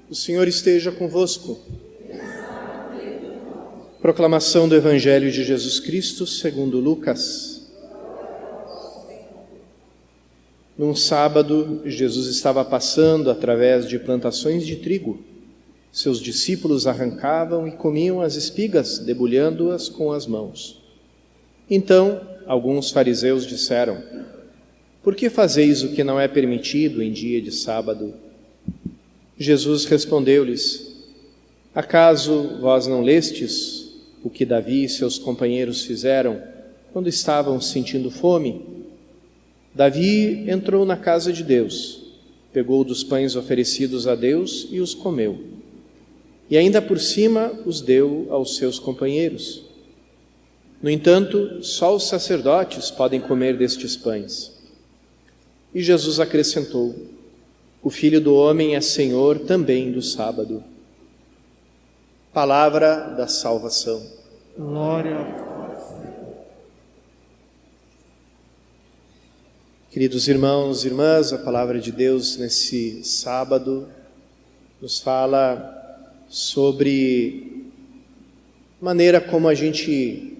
O Senhor esteja convosco. Proclamação do Evangelho de Jesus Cristo segundo Lucas. Num sábado, Jesus estava passando através de plantações de trigo. Seus discípulos arrancavam e comiam as espigas, debulhando-as com as mãos. Então, alguns fariseus disseram: "Por que fazeis o que não é permitido em dia de sábado?" Jesus respondeu-lhes: "Acaso vós não lestes o que Davi e seus companheiros fizeram quando estavam sentindo fome? Davi entrou na casa de Deus, pegou dos pães oferecidos a Deus e os comeu, e ainda por cima os deu aos seus companheiros. No entanto, só os sacerdotes podem comer destes pães." E Jesus acrescentou: "O Filho do Homem é Senhor também do sábado." Palavra da salvação. Glória a vós. Queridos irmãos e irmãs, a palavra de Deus nesse sábado nos fala sobre a maneira como a gente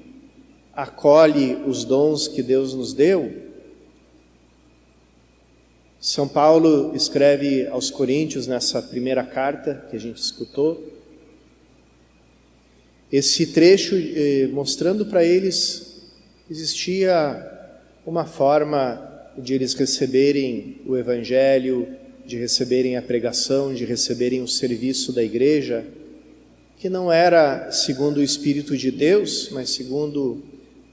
acolhe os dons que Deus nos deu. São Paulo escreve aos Coríntios, nessa primeira carta que a gente escutou, esse trecho mostrando para eles que existia uma forma de eles receberem o Evangelho, de receberem a pregação, de receberem o serviço da igreja, que não era segundo o Espírito de Deus, mas segundo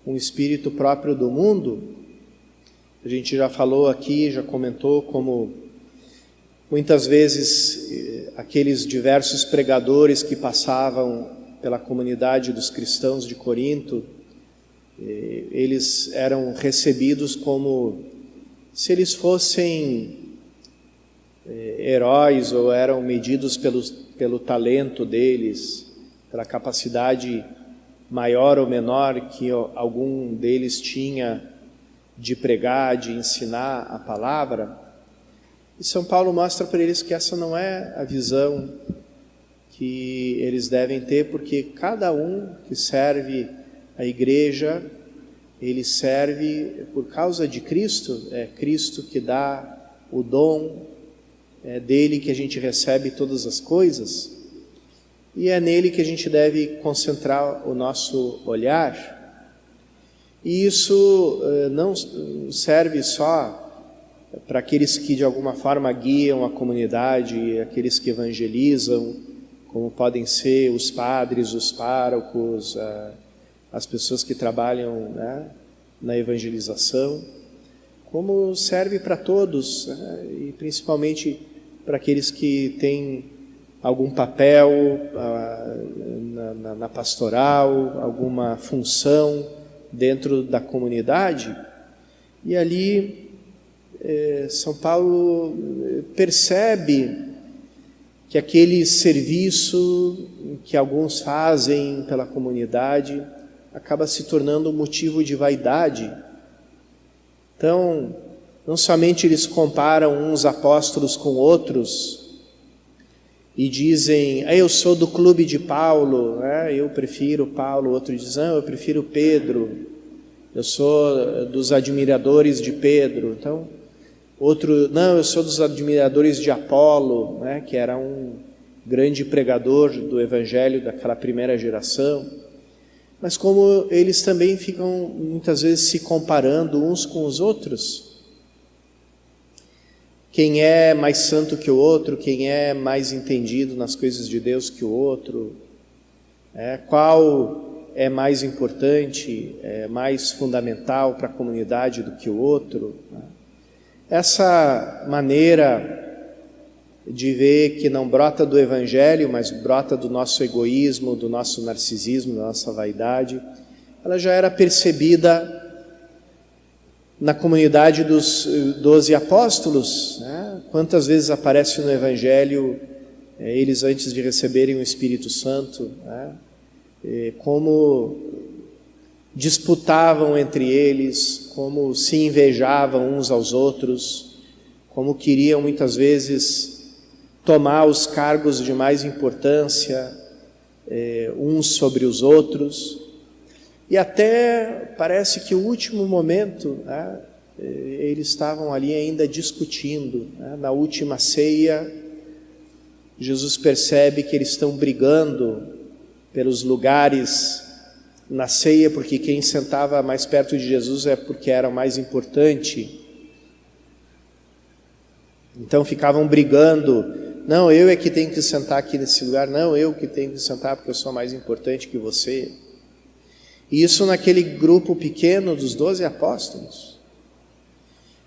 um espírito próprio do mundo. A gente já falou aqui, já comentou como muitas vezes aqueles diversos pregadores que passavam pela comunidade dos cristãos de Corinto, eles eram recebidos como se eles fossem heróis, ou eram medidos pelo talento deles, pela capacidade maior ou menor que algum deles tinha de pregar, de ensinar a palavra. E São Paulo mostra para eles que essa não é a visão que eles devem ter, porque cada um que serve a igreja, ele serve por causa de Cristo. É Cristo que dá o dom, é dele que a gente recebe todas as coisas, e é nele que a gente deve concentrar o nosso olhar. E isso não serve só para aqueles que de alguma forma guiam a comunidade, aqueles que evangelizam, como podem ser os padres, os párocos, as pessoas que trabalham, né, na evangelização, como serve para todos, né, e principalmente para aqueles que têm algum papel na pastoral, alguma função dentro da comunidade. E ali São Paulo percebe que aquele serviço que alguns fazem pela comunidade acaba se tornando um motivo de vaidade. Então, não somente eles comparam uns apóstolos com outros e dizem: eu sou do clube de Paulo, eu prefiro Paulo. Outro diz: eu prefiro Pedro, eu sou dos admiradores de Pedro. Então, outro: não, eu sou dos admiradores de Apolo, que era um grande pregador do evangelho daquela primeira geração. Mas como eles também ficam muitas vezes se comparando uns com os outros, quem é mais santo que o outro, quem é mais entendido nas coisas de Deus que o outro, qual é mais importante, mais fundamental para a comunidade do que o outro. Essa maneira de ver que não brota do Evangelho, mas brota do nosso egoísmo, do nosso narcisismo, da nossa vaidade, ela já era percebida na comunidade dos 12 apóstolos. Quantas vezes aparece no Evangelho eles antes de receberem o Espírito Santo, como disputavam entre eles, como se invejavam uns aos outros, como queriam muitas vezes tomar os cargos de mais importância, uns sobre os outros, e até parece que o último momento, né, eles estavam ali ainda discutindo, né? Na última ceia, Jesus percebe que eles estão brigando pelos lugares na ceia, porque quem sentava mais perto de Jesus é porque era mais importante. Então ficavam brigando, não, eu é que tenho que sentar aqui nesse lugar, não, eu que tenho que sentar porque eu sou mais importante que você. E isso naquele grupo pequeno dos 12 apóstolos.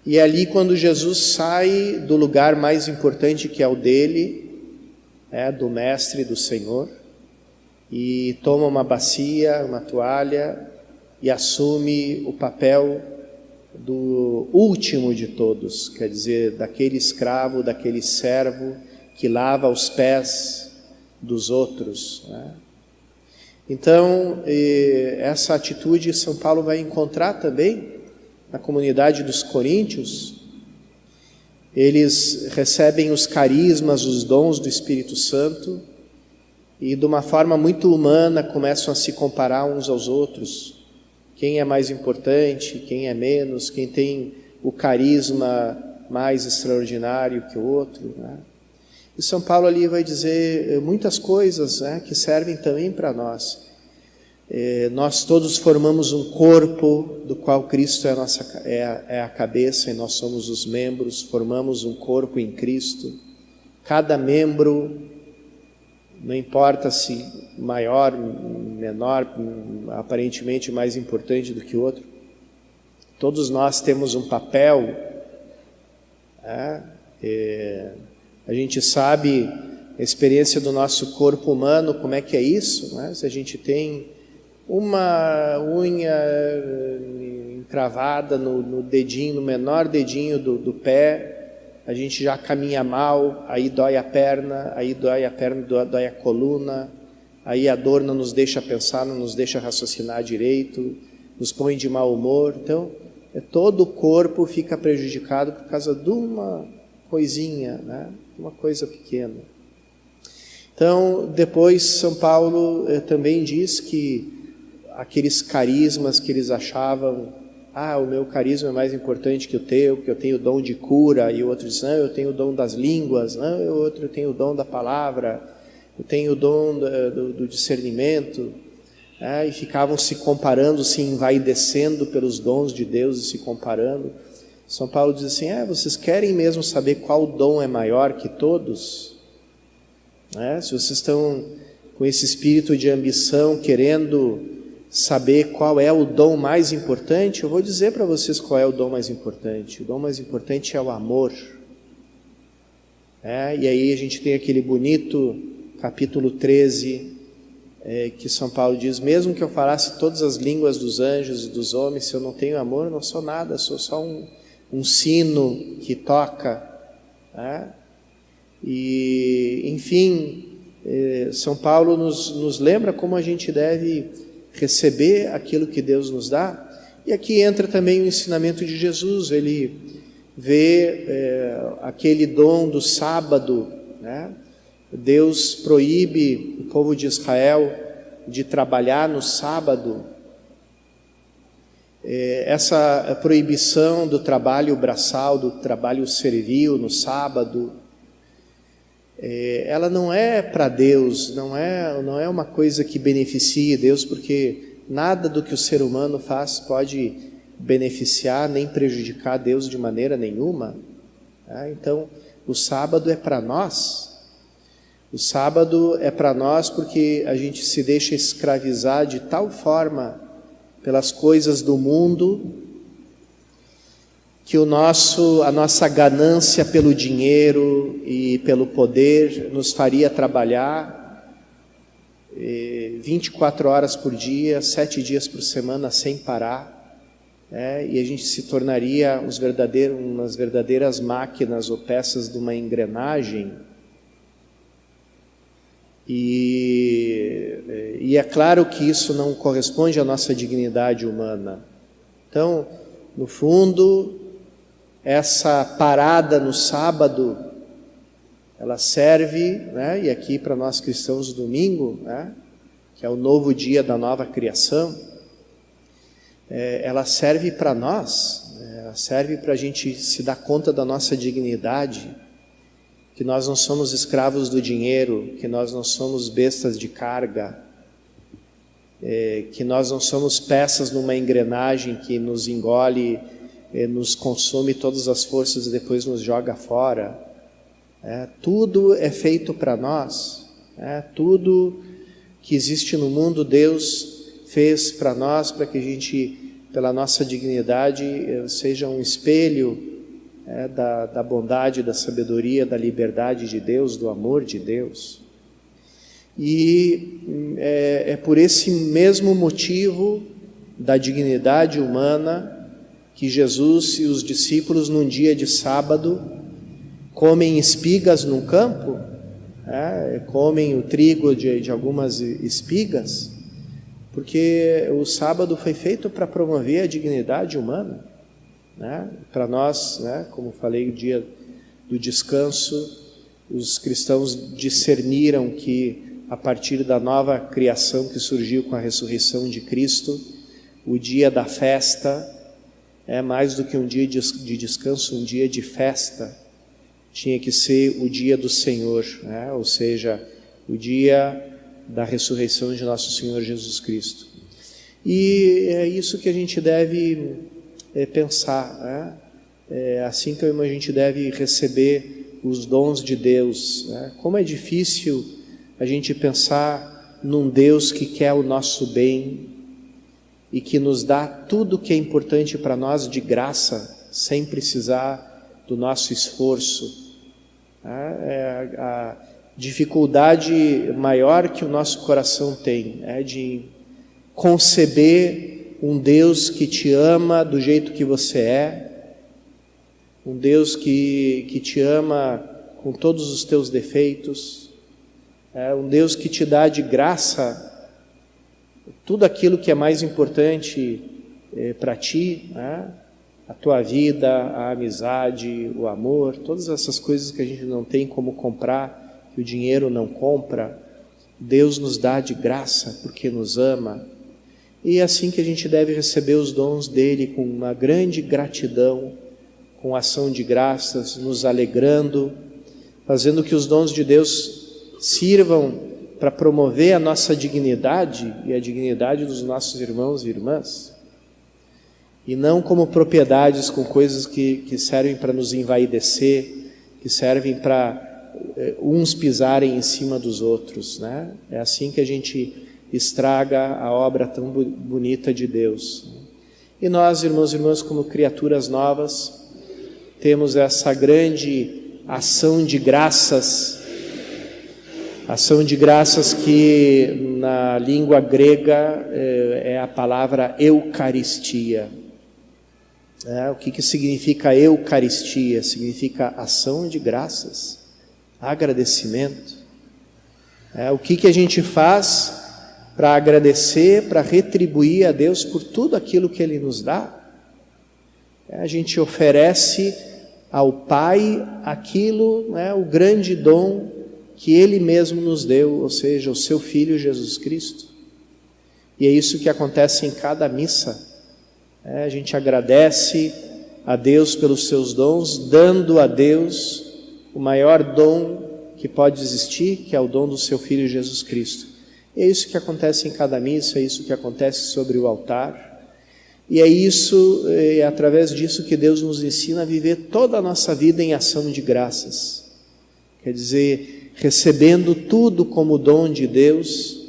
E ali quando Jesus sai do lugar mais importante, que é o dele, do mestre, do Senhor, e toma uma bacia, uma toalha, e assume o papel do último de todos, quer dizer, daquele escravo, daquele servo que lava os pés dos outros, né? Então, essa atitude São Paulo vai encontrar também na comunidade dos coríntios. Eles recebem os carismas, os dons do Espírito Santo e de uma forma muito humana começam a se comparar uns aos outros. Quem é mais importante, quem é menos, quem tem o carisma mais extraordinário que o outro, né? E São Paulo ali vai dizer muitas coisas, né, que servem também para nós. Nós todos formamos um corpo do qual Cristo é a cabeça e nós somos os membros, formamos um corpo em Cristo. Cada membro, não importa se maior, menor, aparentemente mais importante do que o outro, todos nós temos um papel. A gente sabe a experiência do nosso corpo humano, como é que é isso, né? Se a gente tem uma unha encravada no dedinho, no menor dedinho do pé, a gente já caminha mal, aí dói a perna, dói a coluna, aí a dor não nos deixa pensar, não nos deixa raciocinar direito, nos põe de mau humor. Então, todo o corpo fica prejudicado por causa de uma coisinha, né? Uma coisa pequena. Então, depois São Paulo também diz que aqueles carismas que eles achavam, o meu carisma é mais importante que o teu, porque eu tenho o dom de cura, e o outro diz, não, eu tenho o dom das línguas, não, o outro tem o dom da palavra, eu tenho o dom do discernimento, e ficavam se comparando, se envaidecendo pelos dons de Deus e se comparando. São Paulo diz assim, vocês querem mesmo saber qual dom é maior que todos? Se vocês estão com esse espírito de ambição, querendo saber qual é o dom mais importante, eu vou dizer para vocês qual é o dom mais importante. O dom mais importante é o amor. E aí a gente tem aquele bonito capítulo 13, que São Paulo diz, mesmo que eu falasse todas as línguas dos anjos e dos homens, se eu não tenho amor, eu não sou nada, sou só um sino que toca, E, enfim, São Paulo nos lembra como a gente deve receber aquilo que Deus nos dá. E aqui entra também o ensinamento de Jesus. Ele vê aquele dom do sábado, né? Deus proíbe o povo de Israel de trabalhar no sábado. Essa proibição do trabalho braçal, do trabalho servil no sábado, ela não é para Deus, não é uma coisa que beneficie Deus, porque nada do que o ser humano faz pode beneficiar nem prejudicar Deus de maneira nenhuma. Então, o sábado é para nós. O sábado é para nós porque a gente se deixa escravizar de tal forma pelas coisas do mundo, que a nossa ganância pelo dinheiro e pelo poder nos faria trabalhar 24 horas por dia, 7 dias por semana sem parar, e a gente se tornaria umas verdadeiras máquinas ou peças de uma engrenagem. E é claro que isso não corresponde à nossa dignidade humana. Então, no fundo, essa parada no sábado ela serve, né, e aqui para nós cristãos domingo, né, que é o novo dia da nova criação, ela serve para nós, ela serve para a gente se dar conta da nossa dignidade, que nós não somos escravos do dinheiro, que nós não somos bestas de carga, que nós não somos peças numa engrenagem que nos engole, nos consome todas as forças e depois nos joga fora. Tudo é feito para nós, tudo que existe no mundo Deus fez para nós, para que a gente, pela nossa dignidade, seja um espelho da bondade, da sabedoria, da liberdade de Deus, do amor de Deus. E é por esse mesmo motivo da dignidade humana que Jesus e os discípulos, num dia de sábado, comem espigas num campo, comem o trigo de algumas espigas, porque o sábado foi feito para promover a dignidade humana. Para nós, como falei, o dia do descanso, os cristãos discerniram que a partir da nova criação que surgiu com a ressurreição de Cristo, o dia da festa é mais do que um dia de descanso, um dia de festa. Tinha que ser o dia do Senhor, ou seja, o dia da ressurreição de nosso Senhor Jesus Cristo. E é isso que a gente deve pensar, é assim que a gente deve receber os dons de Deus. Como é difícil a gente pensar num Deus que quer o nosso bem e que nos dá tudo que é importante para nós de graça, sem precisar do nosso esforço. A dificuldade maior que o nosso coração tem é de conceber um Deus que te ama do jeito que você é, um Deus que te ama com todos os teus defeitos, um Deus que te dá de graça tudo aquilo que é mais importante para ti, a tua vida, a amizade, o amor, todas essas coisas que a gente não tem como comprar, que o dinheiro não compra, Deus nos dá de graça porque nos ama. E é assim que a gente deve receber os dons dele, com uma grande gratidão, com ação de graças, nos alegrando, fazendo que os dons de Deus sirvam para promover a nossa dignidade e a dignidade dos nossos irmãos e irmãs, e não como propriedades com coisas que servem para nos envaidecer, que servem para uns pisarem em cima dos outros, É assim que a gente estraga a obra tão bonita de Deus. E nós, irmãos e irmãs, como criaturas novas, temos essa grande ação de graças que na língua grega é a palavra Eucaristia. O que significa Eucaristia? Significa ação de graças, agradecimento. O que a gente faz para agradecer, para retribuir a Deus por tudo aquilo que Ele nos dá? A gente oferece ao Pai aquilo, o grande dom que Ele mesmo nos deu, ou seja, o Seu Filho Jesus Cristo. E é isso que acontece em cada missa. A gente agradece a Deus pelos seus dons, dando a Deus o maior dom que pode existir, que é o dom do Seu Filho Jesus Cristo. E é isso que acontece em cada missa, é isso que acontece sobre o altar. E é através disso que Deus nos ensina a viver toda a nossa vida em ação de graças. Quer dizer, recebendo tudo como dom de Deus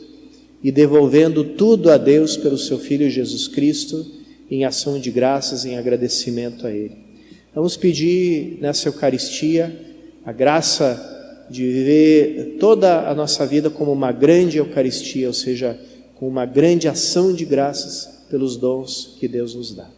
e devolvendo tudo a Deus pelo Seu Filho Jesus Cristo, em ação de graças, em agradecimento a Ele. Vamos pedir nessa Eucaristia a graça de viver toda a nossa vida como uma grande Eucaristia, ou seja, com uma grande ação de graças pelos dons que Deus nos dá.